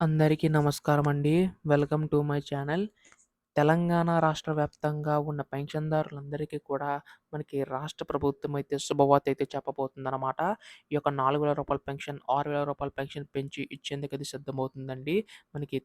అందరికీ నమస్కారమండి. Welcome to my channel. Telangana రాష్ట్ర వ్యాప్తంగా ఉన్న పెన్షన్‌దారులందరికీ కూడా మనకి రాష్ట్ర ప్రభుత్వం అయితే శుభవార్త అయితే చెప్పబోతుందనమాట. ఈ యొక్క రూ. 4,000 పెన్షన్, రూ. 6,000 పెన్షన్ పెంచి ఇచ్చేందుకది సిద్ధమవుతుందండి. మనకి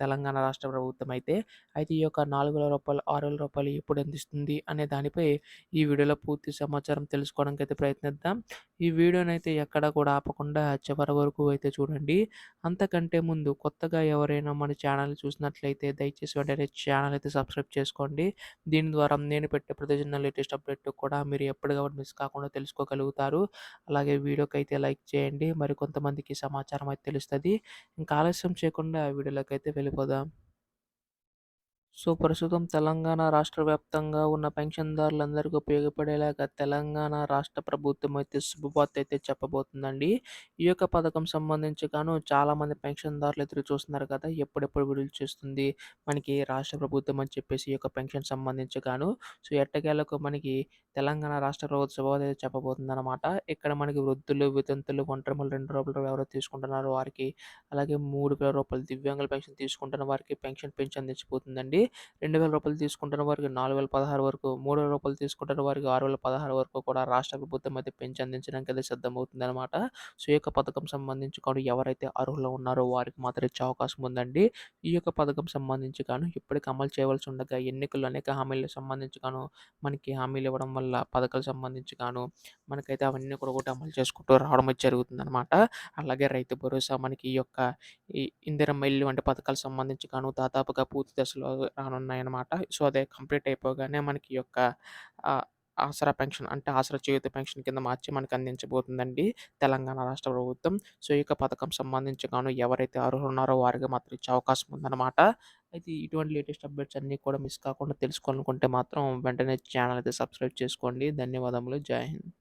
తెలంగాణ రాష్ట్ర ప్రభుత్వం అయితే. అయితే ఈ యొక్క రూ. 4,000, రూ. 6,000 ఎప్పుడు అందిస్తుంది అనే దానిపై ఈ వీడియోలో పూర్తి సమాచారం తెలుసుకోవడానికైతే ప్రయత్నిద్దాం. ఈ వీడియోనైతే ఎక్కడ కూడా ఆపకుండా చివరి వరకు అయితే చూడండి. అంతకంటే ముందు కొత్తగా ఎవరైనా మన ఛానల్ చూసినట్లయితే దయచేసి వెంటనే ఛానల్ అయితే సబ్స్క్రైబ్ చేసుకోండి. దీని ద్వారా నేను పెట్టే ప్రతి చిన్న లేటెస్ట్ అప్డేట్ కూడా మీరు ఎప్పటికప్పుడు మిస్ కాకుండా తెలుసుకోగలుగుతారు. అలాగే వీడియోకైతే లైక్ చేయండి. మరి కొంతమందికి సమాచారం అయితే తెలుస్తది. ఇంకా ఆలస్యం చేయకుండా వీడియోలోకైతే వెళ్ళిపోదాం. ప్రస్తుతం తెలంగాణ రాష్ట్ర వ్యాప్తంగా ఉన్న పెన్షన్‌దారులందరికీ ఉపయోగపడేలాగా తెలంగాణ రాష్ట్ర ప్రభుత్వం అయితే శుభవార్త అయితే చెప్పబోతుందండి. ఈ యొక్క పథకం సంబంధించి చాలామంది పెన్షన్‌దారులు ఎదురు చూస్తున్నారు కదా! ఎప్పుడెప్పుడు విడుదల చేస్తుంది మనకి రాష్ట్ర ప్రభుత్వం అని చెప్పేసి ఈ యొక్క పెన్షన్ సంబంధించి ఎట్టకేలకు మనకి తెలంగాణ రాష్ట్ర ప్రభుత్వం శుభవార్త అయితే చెప్పబోతుందనమాట. ఇక్కడ మనకి వృద్ధులు, వితంతులు, ఒంటరి మహిళలు రూ. 2 ఎవరైతే తీసుకుంటున్నారో వారికి, అలాగే రూ. 3,000 దివ్యాంగుల పెన్షన్ తీసుకుంటున్న వారికి పెన్షన్ పెంచి అందించబోతుందండి. రూ. 2,000 తీసుకుంటున్న వారికి 4,016 వరకు, రూ. 3,000 తీసుకుంటున్న వారికి 6,016 వరకు కూడా రాష్ట్ర ప్రభుత్వం అయితే పెంచి అందించడానికైతే సిద్ధమవుతుందనమాట. ఈ యొక్క పథకం సంబంధించి ఎవరైతే అర్హులు ఉన్నారో వారికి మాత్రం ఇచ్చే అవకాశం ఉందండి. ఈ యొక్క పథకం సంబంధించి ఇప్పటికి అమలు చేయవలసి ఉండగా ఎన్నికల్లో అనేక హామీలకు సంబంధించి మనకి హామీలు ఇవ్వడం వల్ల పథకాలకు సంబంధించి మనకైతే అవన్నీ కూడా ఒకటి అమలు చేసుకుంటూ రావడం అయితే జరుగుతుందనమాట. అలాగే రైతు భరోసా మనకి ఈ ఇందిరమ్మ ఇల్లు వంటి పథకాలకు సంబంధించి దాదాపుగా పూర్తి దశలో రానున్నాయన్నమాట. అదే కంప్లీట్ అయిపోగానే మనకి ఈ యొక్క ఆహ్, ఆసరా పెన్షన్ అంటే ఆసరా చేయూత పెన్షన్ కింద మార్చి మనకు అందించబోతుందండి తెలంగాణ రాష్ట్ర ప్రభుత్వం. ఈ యొక్క పథకం సంబంధించి ఎవరైతే అర్హులు ఉన్నారో వారికి మాత్రం ఇచ్చే అవకాశం ఉందన్నమాట. అయితే ఇటువంటి లేటెస్ట్ అప్డేట్స్ అన్నీ కూడా మిస్ కాకుండా తెలుసుకోవాలనుకుంటే మాత్రం వెంటనే ఛానల్ అయితే సబ్స్క్రైబ్ చేసుకోండి. ధన్యవాదములు. జై హింద్.